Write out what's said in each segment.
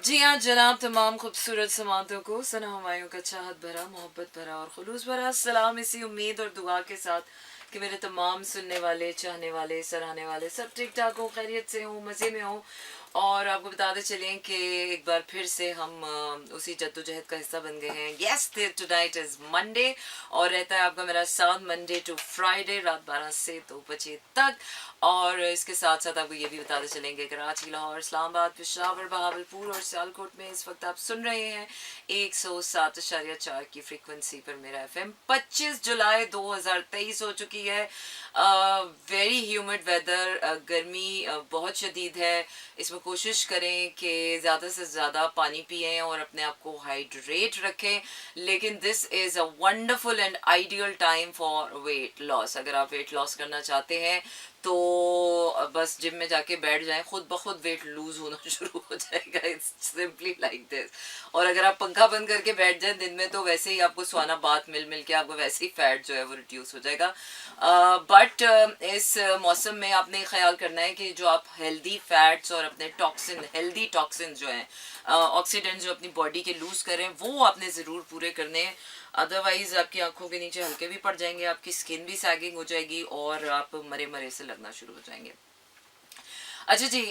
जी हाँ जनाब, तमाम खूबसूरत समातों को सना हमायों का चाहत भरा, मोहब्बत भरा और खुलूस भरा सलाम, इसी उम्मीद और दुआ के साथ कि मेरे तमाम सुनने वाले, चाहने वाले, सराहने वाले सब ठीक ठाक हो, खैरियत से हो, मज़े में हो। और आपको बताते चलें कि एक बार फिर से हम उसी जद्दोजहद का हिस्सा बन गए हैं। यस, टुनाइट इज़ मंडे और रहता है आपका मेरा साथ मंडे टू फ्राइडे रात 12 से 2 बजे तक। और इसके साथ साथ आपको ये भी बताते चलेंगे कराची, लाहौर, इस्लामाबाद, पेशावर, बहावलपुर और सियालकोट में इस वक्त आप सुन रहे हैं 107.4 की फ्रीक्वेंसी पर मेरा एफएम। 25 जुलाई 2023 हो चुकी है। वेरी ह्यूमिड वेदर, गर्मी बहुत शदीद है। इसमें कोशिश करें कि ज़्यादा से ज़्यादा पानी पिएं और अपने आप को हाइड्रेट रखें। लेकिन this is a wonderful and ideal time for weight loss. अगर आप वेट लॉस करना चाहते हैं तो बस जिम में जाके बैठ जाएं, खुद ब खुद वेट लूज होना शुरू हो जाएगा। It's simply like this. और अगर आप पंखा बंद करके बैठ जाएं दिन में तो वैसे ही आपको स्वाना बात मिल मिल के आपको वैसे ही फैट जो है वो रिड्यूस हो जाएगा। बट इस मौसम में आपने ख्याल करना है कि जो आप हेल्दी फैट्स और अपने हेल्दी टॉक्सिन जो हैं, ऑक्सीडेंट जो अपनी बॉडी के लूज करें, वो आपने ज़रूर पूरे करने हैं। अदरवाइज आपकी आंखों के नीचे हल्के भी पड़ जाएंगे, आपकी स्किन भी सैगिंग हो जाएगी और आप मरे मरे से लगना शुरू हो जाएंगे। अच्छा जी,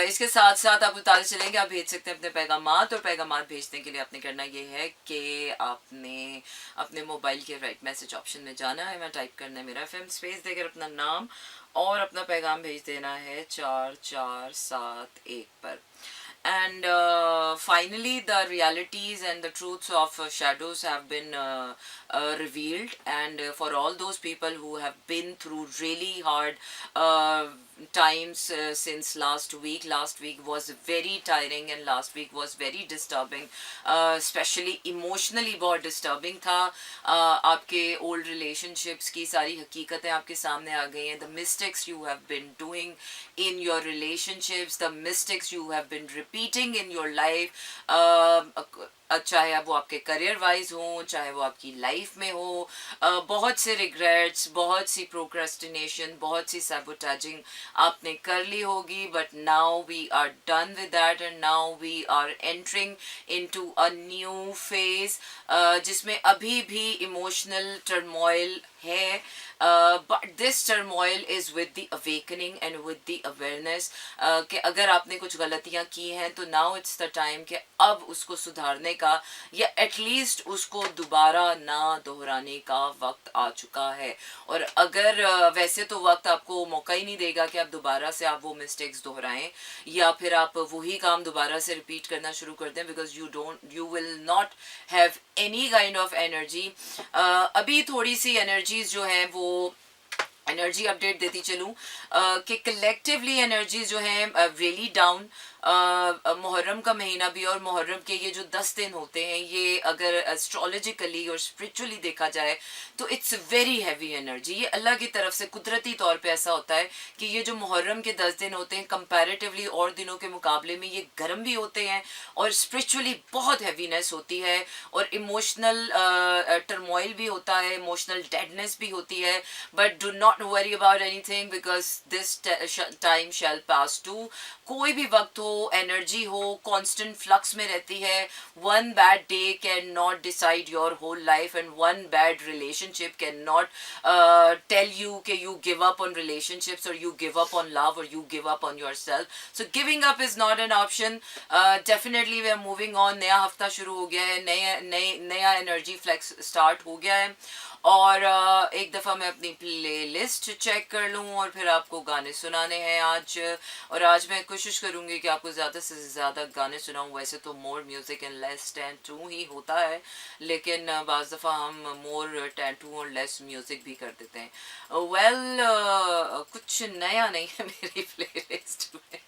इसके साथ साथ आप बताते चलेंगे आप भेज सकते हैं अपने पैगामात, और पैगामात भेजने के लिए आपने करना ये है कि आपने अपने मोबाइल के राइट मैसेज ऑप्शन में जाना है, मैं टाइप करना है मेरा एफएम, स्पेस देकर अपना नाम और अपना पैगाम भेज देना है 4471 पर। And finally, the realities and the truths of shadows have been revealed. And for all those people who have been through really hard times since last week was very tiring and last week was very disturbing, especially emotionally बहुत disturbing था। आपके old relationships की सारी हकीकतें आपके सामने आ गई हैं। The mistakes you have been doing in your relationships, the mistakes you have been repeating in your life, चाहे वो आपके करियर वाइज हो, चाहे वो आपकी लाइफ में हो, बहुत से रिग्रेट्स, बहुत सी प्रोक्रेस्टिनेशन, बहुत सी सैबोटेजिंग आपने कर ली होगी। But now we are done with that and now we are entering into a new phase जिसमें अभी भी इमोशनल टर्मोइल है। But this turmoil is with the awakening and with the awareness कि अगर आपने कुछ गलतियां की हैं तो नाउ इट्स द टाइम कि अब उसको सुधारने का या एटलीस्ट उसको दोबारा ना दोहराने का वक्त आ चुका है। और अगर वैसे तो वक्त आपको मौका ही नहीं देगा कि आप दोबारा से आप वो मिस्टेक्स दोहराएं या फिर आप वही काम दोबारा से रिपीट करना शुरू कर दें, because you will not have any kind of energy. अभी थोड़ी सी एनर्जीज जो हैं वो एनर्जी अपडेट देती चलूँ कि कलेक्टिवली एनर्जी जो हैं रियली डाउन। मुहर्रम का महीना भी और मुहर्रम के ये जो 10 दिन होते हैं, ये अगर एस्ट्रोलॉजिकली और स्पिरिचुअली देखा जाए तो इट्स वेरी हैवी एनर्जी। ये अल्लाह की तरफ से कुदरती तौर पे ऐसा होता है कि ये जो मुहर्रम के 10 दिन होते हैं कंपैरेटिवली और दिनों के मुकाबले में ये गर्म भी होते हैं और स्पिरिचुअली बहुत हैवीनेस होती है और इमोशनल टर्मोइल भी होता है, इमोशनल डेडनेस भी होती है। But do not worry about anything because this time shall pass too. कोई भी वक्त हो, एनर्जी हो, कांस्टेंट फ्लक्स में रहती है। One bad day can not decide your whole life and one bad relationship can not tell you कि you give up on relationships और you give up on love और you give up on yourself. So giving up is not an option. Definitely we are moving on. नया हफ्ता शुरू हो गया है, नया एनर्जी फ्लेक्स स्टार्ट हो गया है। और एक दफ़ा मैं अपनी प्लेलिस्ट चेक कर लूँ और फिर आपको गाने सुनाने हैं आज। और आज मैं कोशिश करूँगी कि आपको ज़्यादा से ज़्यादा गाने सुनाऊँ। वैसे तो मोर म्यूज़िक एंड लेस टैंटू ही होता है, लेकिन बाज़ दफ़ा हम मोर टैंटू और लेस म्यूज़िक भी कर देते हैं। कुछ नया नहीं है मेरी प्लेलिस्ट में।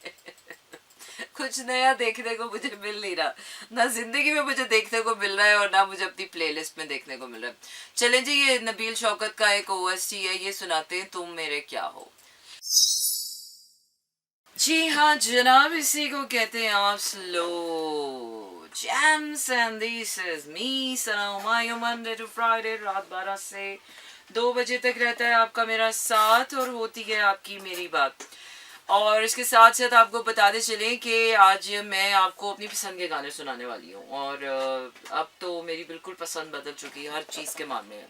कुछ नया देखने को मुझे मिल नहीं रहा, ना जिंदगी में मुझे देखने को मिल रहा है और ना मुझे अपनी प्लेलिस्ट में देखने को मिल रहा है। चलें जी, ये नबील शौकत का एक ओएसटी है, ये सुनाते हैं तुम मेरे क्या हो। जी हाँ जनाब, इसी को कहते हैं आप slow jams and this is me Sana Monday to Friday रात 12 से 2 बजे तक रहता है आपका मेरा साथ और होती है आपकी मेरी बात। और इसके साथ साथ आपको बताते चलें कि आज मैं आपको अपनी पसंद के गाने सुनाने वाली हूँ, और अब तो मेरी बिल्कुल पसंद बदल चुकी है हर चीज़ के मामले में,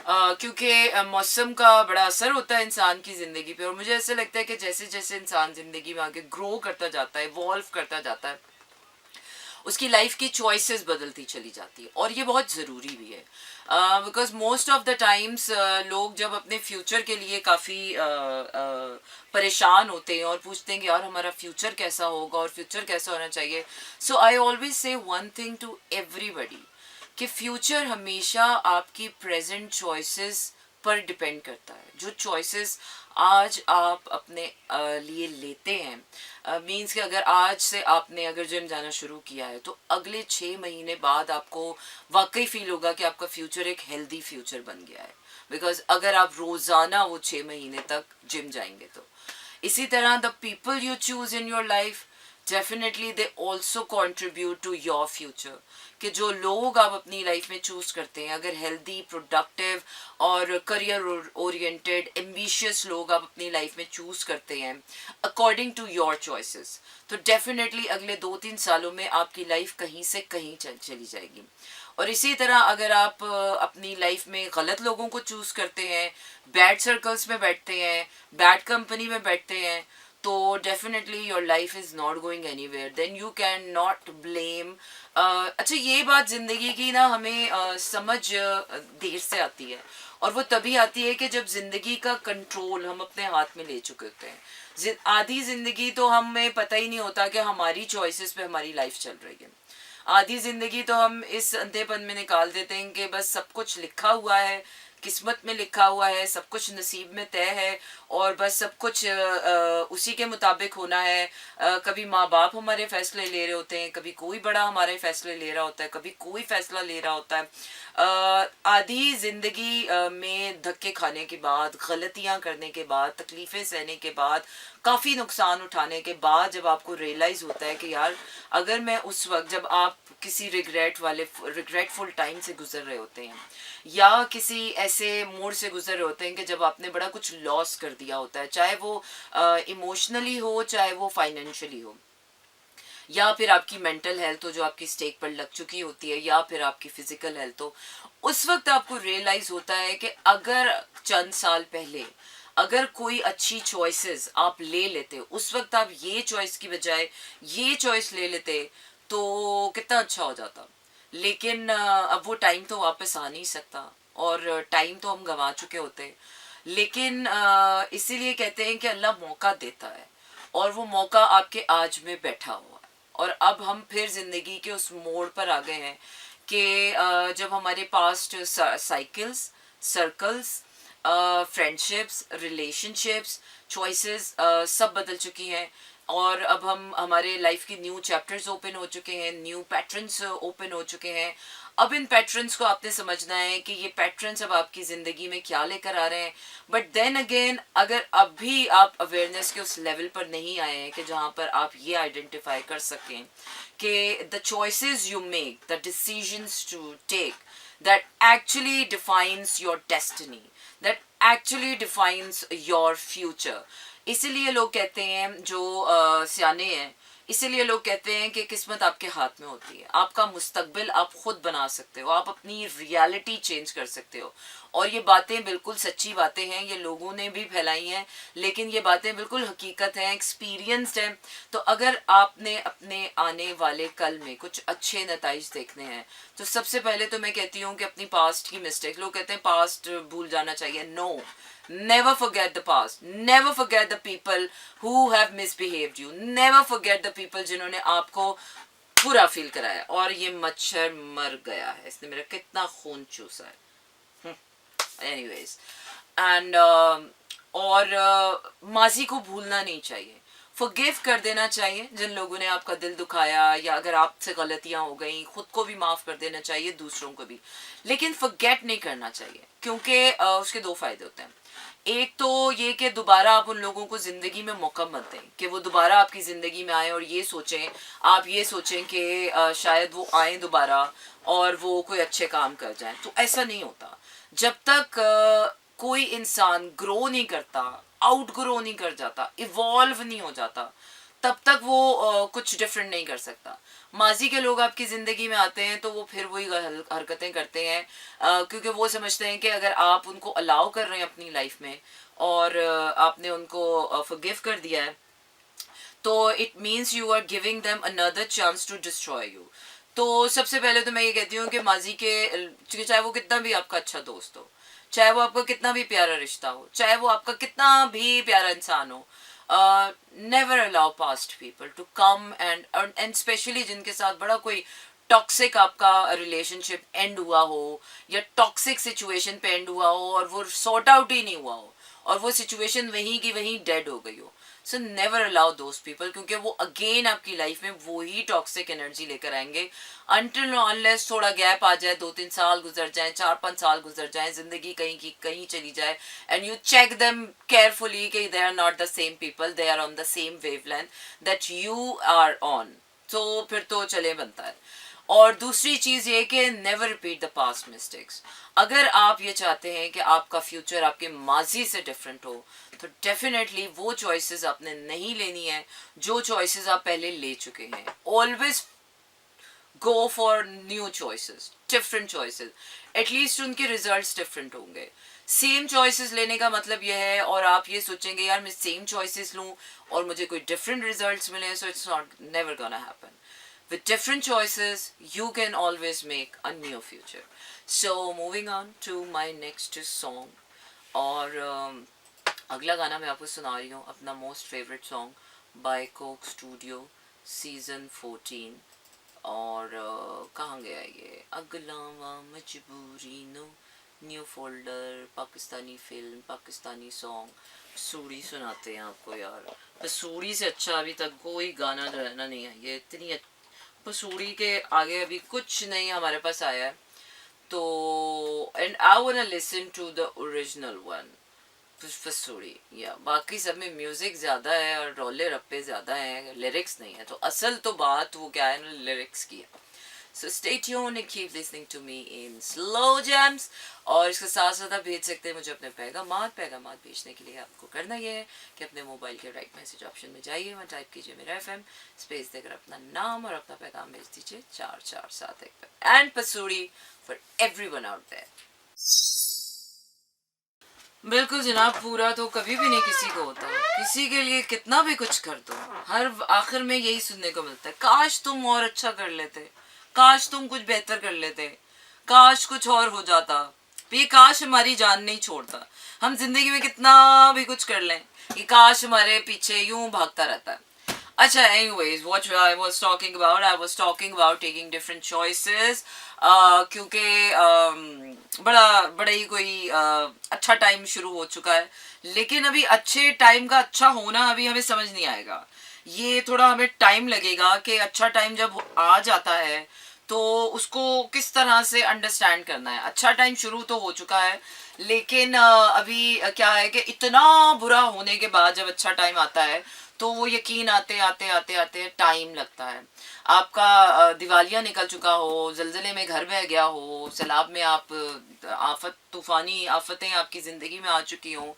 क्योंकि मौसम का बड़ा असर होता है इंसान की ज़िंदगी पे। और मुझे ऐसा लगता है कि जैसे जैसे इंसान ज़िंदगी में आगे ग्रो करता जाता है, इवॉल्व करता जाता है, उसकी लाइफ की चॉइसेस बदलती चली जाती है, और ये बहुत ज़रूरी भी है। Because most of the times लोग जब अपने फ्यूचर के लिए काफ़ी परेशान होते हैं और पूछते हैं कि यार हमारा फ्यूचर कैसा होगा और फ्यूचर कैसा होना चाहिए, so I always say one thing to everybody कि फ्यूचर हमेशा आपकी प्रेजेंट चॉइसेस पर डिपेंड करता है। जो चॉइसेस आज आप अपने लिए लेते हैं, मीन्स कि अगर आज से आपने अगर जिम जाना शुरू किया है तो अगले 6 महीने बाद आपको वाकई फील होगा कि आपका फ्यूचर एक हेल्दी फ्यूचर बन गया है, बिकॉज अगर आप रोज़ाना वो 6 महीने तक जिम जाएंगे तो। इसी तरह the people you choose in your life definitely they also contribute to your future. कि जो लोग आप अपनी लाइफ में चूज करते हैं, अगर हेल्दी, प्रोडक्टिव और करियर ओरिएंटेड, एम्बिशियस लोग आप अपनी लाइफ में चूज करते हैं अकॉर्डिंग टू योर चॉइसेस, तो डेफिनेटली अगले 2-3 सालों में आपकी लाइफ कहीं से कहीं चली जाएगी। और इसी तरह अगर आप अपनी लाइफ में गलत लोगों को चूज करते हैं, बैड सर्कल्स में बैठते हैं, बैड कंपनी में बैठते हैं, तो definitely your life is not going anywhere, then you cannot नॉट ब्लेम। अच्छा, ये बात जिंदगी की ना हमें समझ देर से आती है, और वो तभी आती है कि जब जिंदगी का कंट्रोल हम अपने हाथ में ले चुके होते हैं। आधी जिंदगी तो हमें पता ही नहीं होता कि हमारी चॉइसेस पे हमारी लाइफ चल रही है। आधी जिंदगी तो हम इस अंधेपन में निकाल देते हैं कि बस सब कुछ लिखा हुआ है, किस्मत में लिखा हुआ है, सब कुछ नसीब में तय है, और बस सब कुछ उसी के मुताबिक होना है। कभी माँ बाप हमारे फैसले ले रहे होते हैं, कभी कोई बड़ा हमारे फैसले ले रहा होता है, कभी कोई फैसला ले रहा होता है। आधी जिंदगी में धक्के खाने के बाद, गलतियां करने के बाद, तकलीफें सहने के बाद, काफ़ी नुकसान उठाने के बाद जब आपको रियलाइज़ होता है कि यार अगर मैं उस वक्त, जब आप किसी रिग्रेटफुल टाइम से गुजर रहे होते हैं, या किसी ऐसे मोड़ से गुजर रहे होते हैं कि जब आपने बड़ा कुछ लॉस कर दिया होता है, चाहे वो इमोशनली हो, चाहे वो फाइनेंशियली हो, या फिर आपकी मेंटल हेल्थ हो जो आपकी स्टेक पर लग चुकी होती है, या फिर आपकी फिजिकल हेल्थ हो, उस वक्त आपको रियलाइज होता है कि अगर चंद साल पहले अगर कोई अच्छी चॉइसेस आप ले लेते, उस वक्त आप ये चॉइस की बजाय ये चॉइस ले लेते, तो कितना अच्छा हो जाता। लेकिन अब वो टाइम तो वापस आ नहीं सकता, और टाइम तो हम गंवा चुके होते। लेकिन इसीलिए कहते हैं कि अल्लाह मौका देता है, और वो मौका आपके आज में बैठा हुआ है। और अब हम फिर ज़िंदगी के उस मोड़ पर आ गए हैं कि जब हमारे past cycles, circles, friendships, relationships, choices सब बदल चुकी हैं, और अब हम हमारे लाइफ की न्यू चैप्टर्स ओपन हो चुके हैं, न्यू पैटर्न्स ओपन हो चुके हैं। अब इन पैटर्न्स को आपने समझना है कि ये पैटर्न्स अब आपकी ज़िंदगी में क्या लेकर आ रहे हैं। बट देन अगेन, अगर अब भी आप अवेयरनेस के उस लेवल पर नहीं आए हैं कि जहाँ पर आप ये आइडेंटिफाई कर सकें कि the choices you make, the decisions to take, that actually defines your destiny, that actually defines your future. इसीलिए लोग कहते हैं, जो सियाने हैं, इसीलिए लोग कहते हैं कि किस्मत आपके हाथ में होती है। आपका मुस्तकबिल आप खुद बना सकते हो, आप अपनी रियलिटी चेंज कर सकते हो। और ये बातें बिल्कुल सच्ची बातें हैं, ये लोगों ने भी फैलाई हैं, लेकिन ये बातें बिल्कुल हकीकत हैं, एक्सपीरियंस्ड हैं। तो अगर आपने अपने आने वाले कल में कुछ अच्छे नताइज देखने हैं, तो सबसे पहले तो मैं कहती हूँ कि अपनी पास्ट की मिस्टेक, लोग कहते हैं पास्ट भूल जाना चाहिए, no, never forget the past, never forget the people who have misbehaved you, never forget the people जिन्होंने आपको बुरा फील कराया। और ये मच्छर मर गया है, इसने मेरा कितना खून चूसा है। एनीवेज, एंड और माजी को भूलना नहीं चाहिए, फॉरगिव कर देना चाहिए जिन लोगों ने आपका दिल दुखाया, या अगर आपसे गलतियां हो गई, खुद को भी माफ़ कर देना चाहिए, दूसरों को भी। लेकिन फॉरगेट नहीं करना चाहिए, क्योंकि उसके दो फायदे होते हैं। एक तो ये कि दोबारा आप उन लोगों को ज़िंदगी में मौका मत दें कि वो दोबारा आपकी ज़िंदगी में आए और ये सोचें, आप ये सोचें कि शायद वो आए दोबारा और वो कोई अच्छे काम कर जाएं। तो ऐसा नहीं होता। जब तक कोई इंसान ग्रो नहीं करता, आउटग्रो नहीं कर जाता, इवॉल्व नहीं हो जाता, तब तक वो कुछ डिफरेंट नहीं कर सकता. माजी के लोग आपकी ज़िंदगी में आते हैं तो वो फिर वही हरकतें करते हैं, क्योंकि वो समझते हैं कि अगर आप उनको अलाउ कर रहे हैं अपनी लाइफ में और आपने उनको फॉरगिव कर दिया है, तो it means you are giving them another chance to destroy you. तो सबसे पहले तो मैं ये कहती हूँ कि माजी के, चाहे वो कितना भी आपका अच्छा दोस्त हो, चाहे वो आपका कितना भी प्यारा रिश्ता हो, चाहे वो आपका कितना भी प्यारा इंसान हो, never allow past people to come and specially जिनके साथ बड़ा कोई टॉक्सिक आपका रिलेशनशिप एंड हुआ हो या टॉक्सिक सिचुएशन पे एंड हुआ हो और वो सॉर्ट आउट ही नहीं हुआ हो और वो सिचुएशन वहीं की वहीं डेड हो गई हो. So never allow those people, क्योंकि वो अगेन आपकी लाइफ में वो ही टॉक्सिक एनर्जी लेकर आएंगे. अनटिल अनलेस थोड़ा गैप आ जाए, 2-3 साल गुजर जाए, 4-5 साल गुजर जाए, जिंदगी कहीं की कहीं चली जाए, and you check them carefully कि they are not the same people, they are on the same wavelength that you are on, तो फिर तो चले बनता है. और दूसरी चीज़ ये कि never repeat the past mistakes. अगर आप ये चाहते हैं कि आपका फ्यूचर आपके माजी से डिफरेंट हो, तो डेफिनेटली वो चॉइसेस आपने नहीं लेनी है जो चॉइसेस आप पहले ले चुके हैं. Always go for new choices, different choices. At least उनके रिजल्ट्स डिफरेंट होंगे. सेम चॉइसेस लेने का मतलब यह है और आप ये सोचेंगे यार मैं सेम चॉइसेस लूँ और मुझे कोई डिफरेंट रिजल्ट्स मिले, so it's not, never gonna happen. With different choices, you can always make a new future. So moving on to my next song. और अगला गाना मैं आपको सुना रही हूँ अपना most favourite song by coke studio season 14. और कहाँ गया ये, अगलावा मजबूरी नो, new folder, Pakistani film, Pakistani song. सूरी सुनाते हैं आपको यार. सूरी से अच्छा अभी तक कोई गाना जो है ना नहीं है, ये इतनी पसूड़ी के आगे अभी कुछ नहीं हमारे पास आया है. तो and I want to listen to the original one Pasoori. या बाकी सब में म्यूजिक ज़्यादा है और रोले रप्पे ज़्यादा हैं, लिरिक्स नहीं है. तो असल तो बात वो क्या है ना, लिरिक्स की है. So stay tuned and keep listening to me in slow jams. और इसके साथ साथ आप भेज सकते हैं मुझे अपने पैगामात भेजने के लिए आपको करना ये है कि अपने मोबाइल के राइट मैसेज ऑप्शन में जाइए, वहाँ टाइप कीजिए मेरा FM, स्पेस देकर अपना नाम और अपना पैगाम भेज दीजिए 4471 पर. And Pasoori for everyone out there. बिल्कुल जनाब, पूरा तो कभी भी नहीं किसी को होता. किसी के लिए कितना भी कुछ कर दो, हर आखिर में यही सुनने को मिलता है, काश तुम और अच्छा कर लेते, काश तुम कुछ बेहतर कर लेते, काश कुछ और हो जाता. ये काश हमारी जान नहीं छोड़ता. हम जिंदगी में कितना भी कुछ कर लें, ये काश हमारे पीछे यूं भागता रहता है. अच्छा, anyways, what I was talking about taking different choices. क्योंकि बड़ा ही कोई अच्छा टाइम शुरू हो चुका है, लेकिन अभी अच्छे टाइम का अच्छा होना अभी हमें समझ नहीं आएगा. ये थोड़ा हमें टाइम लगेगा कि अच्छा टाइम जब आ जाता है तो उसको किस तरह से अंडरस्टैंड करना है. अच्छा टाइम शुरू तो हो चुका है, लेकिन अभी क्या है कि इतना बुरा होने के बाद जब अच्छा टाइम आता है तो वो यकीन आते आते आते आते टाइम लगता है. आपका दिवालिया निकल चुका हो, जलजले में घर बह गया हो, सैलाब में आप तूफ़ानी आफतें आपकी ज़िंदगी में आ चुकी हों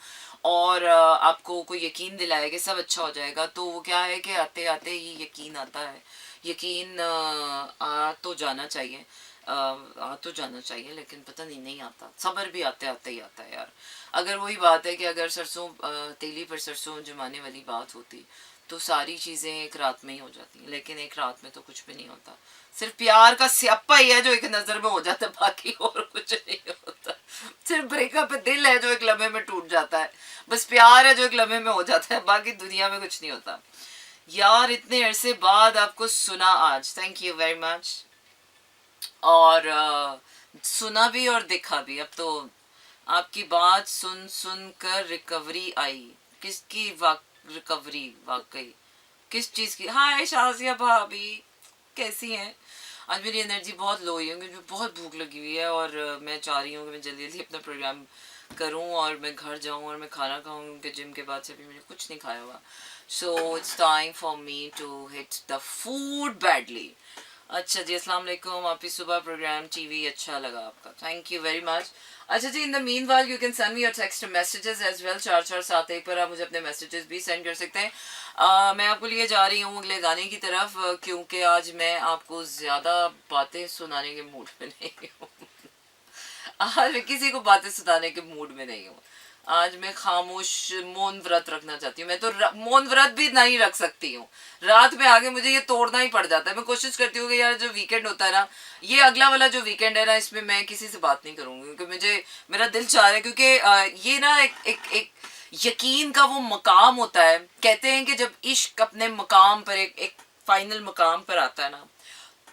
और आपको कोई यकीन दिलाए कि सब अच्छा हो जाएगा, तो वो क्या है कि आते आते ही यकीन आता है. यकीन आ तो जाना चाहिए, लेकिन पता नहीं आता. सब्र भी आते आते ही आता है यार. अगर वही बात है कि अगर सरसों तेली पर सरसों जमाने वाली बात होती तो सारी चीज़ें एक रात में ही हो जाती, लेकिन एक रात में तो कुछ भी नहीं होता. सिर्फ प्यार का स्यापा ही है जो एक नज़र में हो जाता है, बाकी और कुछ नहीं होता. सिर्फ ब्रेकअप दिल है जो एक लम्हे में टूट जाता है, बस प्यार है जो एक लम्हे में हो जाता है, बाकी दुनिया में कुछ नहीं होता. यार इतने अरसे बाद आपको सुना आज, थैंक यू वेरी मच. और सुना भी और देखा भी. अब तो आपकी बात सुन सुन कर रिकवरी आई. किसकी रिकवरी वाकई, किस चीज़ की? हाय शाजिया भाभी, कैसी हैं? आज मेरी एनर्जी बहुत लो हुई है क्योंकि बहुत भूख लगी हुई है और मैं चाह रही हूँ कि मैं जल्दी जल्दी अपना प्रोग्राम करूँ और मैं घर जाऊँ और मैं खाना खाऊँ, क्योंकि जिम के बाद से भी मैंने कुछ नहीं खाया हुआ. So it's time for me to hit the food badly. अच्छा जी, अस्सलाम वालेकुम। आपकी सुबह प्रोग्राम टीवी अच्छा लगा आपका, थैंक यू वेरी मच। अच्छा जी, in the meanwhile you can send me your text messages as well. 4471 पर आप मुझे अपने मैसेजेस भी सेंड कर सकते हैं। मैं आपको लिए जा रही हूँ अगले गाने की तरफ, क्योंकि आज मैं आपको ज़्यादा बातें सुनाने के मूड में नहीं हूँ। आज मैं किसी को बातें सुनाने के मूड में नहीं हूँ। आज मैं खामोश मौन व्रत रखना चाहती हूँ। मैं तो मौन व्रत भी नहीं रख सकती हूँ। रात में आगे मुझे ये तोड़ना ही पड़ जाता है। मैं कोशिश करती हूँ कि यार जो वीकेंड होता है ना, ये अगला वाला जो वीकेंड है ना, इसमें मैं किसी से बात नहीं करूँगी, क्योंकि मुझे मेरा दिल चाह रहा है, क्योंकि ये ना एक यकीन का वो मकाम होता है। कहते हैं कि जब इश्क अपने मकाम पर एक फाइनल मकाम पर आता है ना,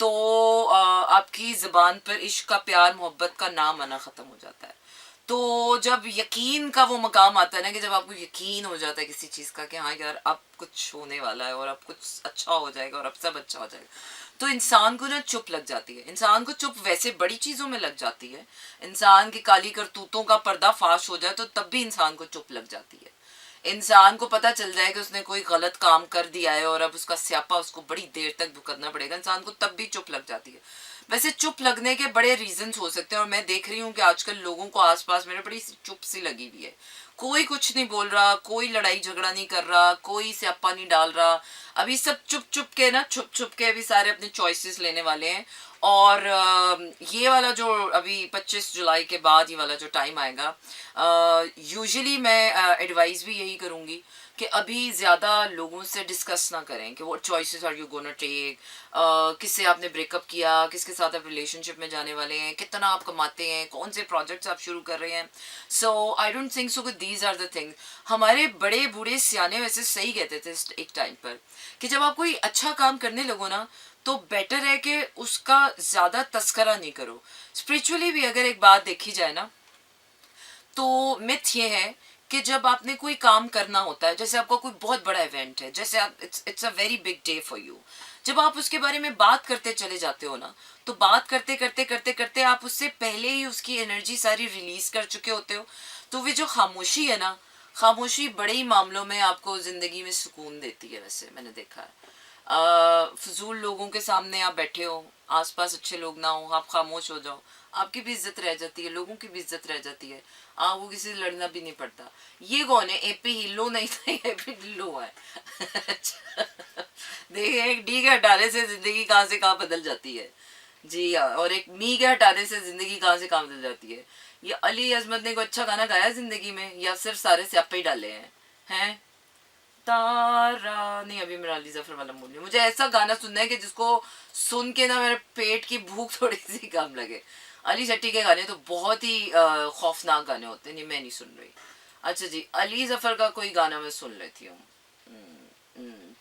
तो आपकी ज़बान पर इश्क का प्यार मोहब्बत का नाम आना ख़त्म हो जाता है। तो जब यकीन का वो मकाम आता है ना, कि जब आपको यकीन हो जाता है किसी चीज़ का कि हाँ यार अब कुछ होने वाला है और अब कुछ अच्छा हो जाएगा और अब सब अच्छा हो जाएगा, तो इंसान को ना चुप लग जाती है। इंसान को चुप वैसे बड़ी चीज़ों में लग जाती है। इंसान की काली करतूतों का पर्दा फाश हो जाए तो तब भी इंसान को चुप लग जाती है। इंसान को पता चल जाए कि उसने कोई गलत काम कर दिया है और अब उसका स्यापा उसको बड़ी देर तक भुगतना पड़ेगा, इंसान को तब भी चुप लग जाती है। वैसे चुप लगने के बड़े रीजंस हो सकते हैं, और मैं देख रही हूँ कि आजकल लोगों को आसपास मेरे बड़ी चुप सी लगी हुई है। कोई कुछ नहीं बोल रहा, कोई लड़ाई झगड़ा नहीं कर रहा, कोई स्यापा नहीं डाल रहा। अभी सब चुप चुप के ना, छुप छुप के अभी सारे अपने चॉइसेस लेने वाले हैं। और ये वाला जो अभी 25 जुलाई के बाद ये वाला जो टाइम आएगा, यूजुअली मैं एडवाइस भी यही करूँगी कि अभी ज़्यादा लोगों से डिस्कस ना करें कि what choices are you gonna take, किससे आपने ब्रेकअप किया, किसके साथ आप रिलेशनशिप में जाने वाले हैं, कितना आप कमाते हैं, कौन से प्रोजेक्ट्स आप शुरू कर रहे हैं। सो आई डोंट थिंक सो कि दीज आर द थिंग्स। हमारे बड़े बूढ़े सियाने वैसे सही कहते थे एक टाइम पर कि जब आप कोई अच्छा काम करने लगो ना, तो बेटर है कि उसका ज़्यादा तस्करा नहीं करो। स्पिरिचुअली भी अगर एक बात देखी जाए ना, तो मिथ ये है कि जब आपने कोई काम करना होता है, जैसे आपका कोई बहुत बड़ा इवेंट है, जैसे आप it's a very big day for you, जब आप उसके बारे में बात करते चले जाते हो ना, तो बात करते करते करते करते आप उससे पहले ही उसकी एनर्जी सारी रिलीज कर चुके होते हो। तो वे जो खामोशी है ना, खामोशी बड़े ही मामलों में आपको ज़िंदगी में सुकून देती है। वैसे मैंने देखा है, फजूल लोगों के सामने आप बैठे हो, आसपास अच्छे लोग ना हो, आप खामोश हो जाओ, आपकी भी इज्जत रह जाती है, लोगों की भी इज्जत रह जाती है, आपको किसी से लड़ना भी नहीं पड़ता। ये कौन है? एपी हिल्लो नहीं था, एपी ढिल्लो है। देखिए, एक डी के हटाने से जिंदगी कहाँ से कहाँ बदल जाती है। जी हाँ, और एक मी के हटाने से जिंदगी कहाँ से कहाँ बदल जाती है। ये अली अजमत ने कोई अच्छा गाना गाया जिंदगी में, या सिर्फ सारे स्यापे ही डाले हैं? तारा नहीं, अभी मेरा अली जफर वाला मूड नहीं। मुझे ऐसा गाना सुनना है कि जिसको सुन के ना मेरे पेट की भूख थोड़ी सी कम लगे। अली शेट्टी के गाने तो बहुत ही खौफनाक गाने होते हैं। नहीं, मैं नहीं सुन रही। अच्छा जी, अली जफर का कोई गाना मैं सुन लेती हूँ।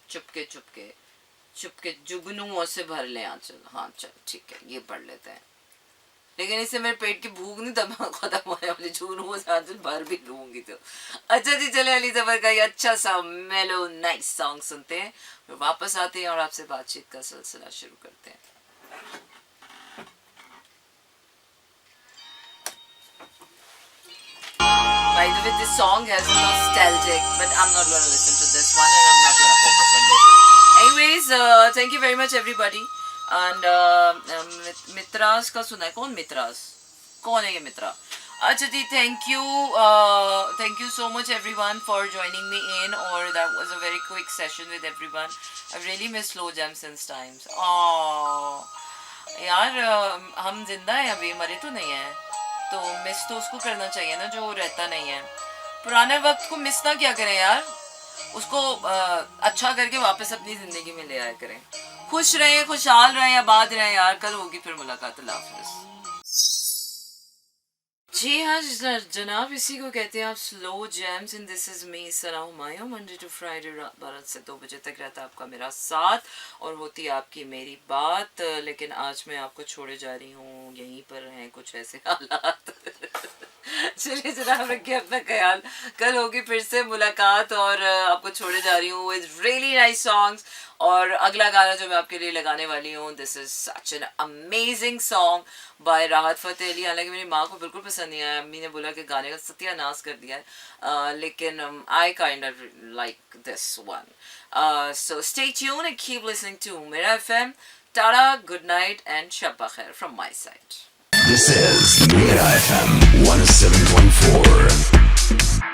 चुपके चुपके चुपके जुगनुओं से भर ले आंचल। हाँ चल ठीक है, ये पढ़ लेते हैं। लेकिन इससे मेरे पेट की भूख नहीं दबा खत्म होने वाली, झूठ से आज भर भी लूंगी तो। अच्छा जी, चले अली जफर का ये अच्छा सा मेलो नाइस सॉन्ग सुनते हैं, फिर वापस आते हैं और आपसे बातचीत का सिलसिला शुरू करते हैं। By the way, this song has a nostalgic, but I'm not gonna listen to this one and I'm not gonna focus on this one. Anyways, thank you very much everybody. And Mitraz का सुना है? कौन मित्रास? कौन है ये मित्रा? अच्छा जी, thank you so much everyone for joining me in, or that was a very quick session with everyone. I really miss slow jam since times. Oh, यार हम जिंदा हैं अभी, मरे तो नहीं है, तो मिस तो उसको करना चाहिए ना जो रहता नहीं है। पुराने वक्त को मिस ना क्या करें यार, उसको अच्छा करके वापस अपनी जिंदगी में ले आया करें। खुश रहें, खुशहाल रहें, आबाद रहें यार। कल होगी फिर मुलाकात। अल्लाह हाफिज़। जी हाँ जनाब, इसी को कहते हैं आप slow jams. In this is me Sana Humayun. Monday to Friday रात 12 से 2 बजे तक रहता है आपका मेरा साथ और होती है आपकी मेरी बात। लेकिन आज मैं आपको छोड़े जा रही हूँ, यहीं पर हैं कुछ ऐसे हालात। चलिए जनाब, रखिए अपना ख्याल। कल होगी फिर से मुलाकात और आपको छोड़े जा रही हूँ विद रियली नाइस सॉन्ग्स। और अगला गाना जो मैं आपके लिए लगाने वाली हूँ, this is such an amazing song by राहत फ़तेह अली। हालांकि मेरी माँ को बिल्कुल पसंद नहीं आया, अम्मी ने बोला कि गाने का सत्यानाश कर दिया है, लेकिन I kind of like this one. So stay tuned and keep listening to मेरा FM. Tata, good night and शब खैर from my side. This is Mira FM 107.4.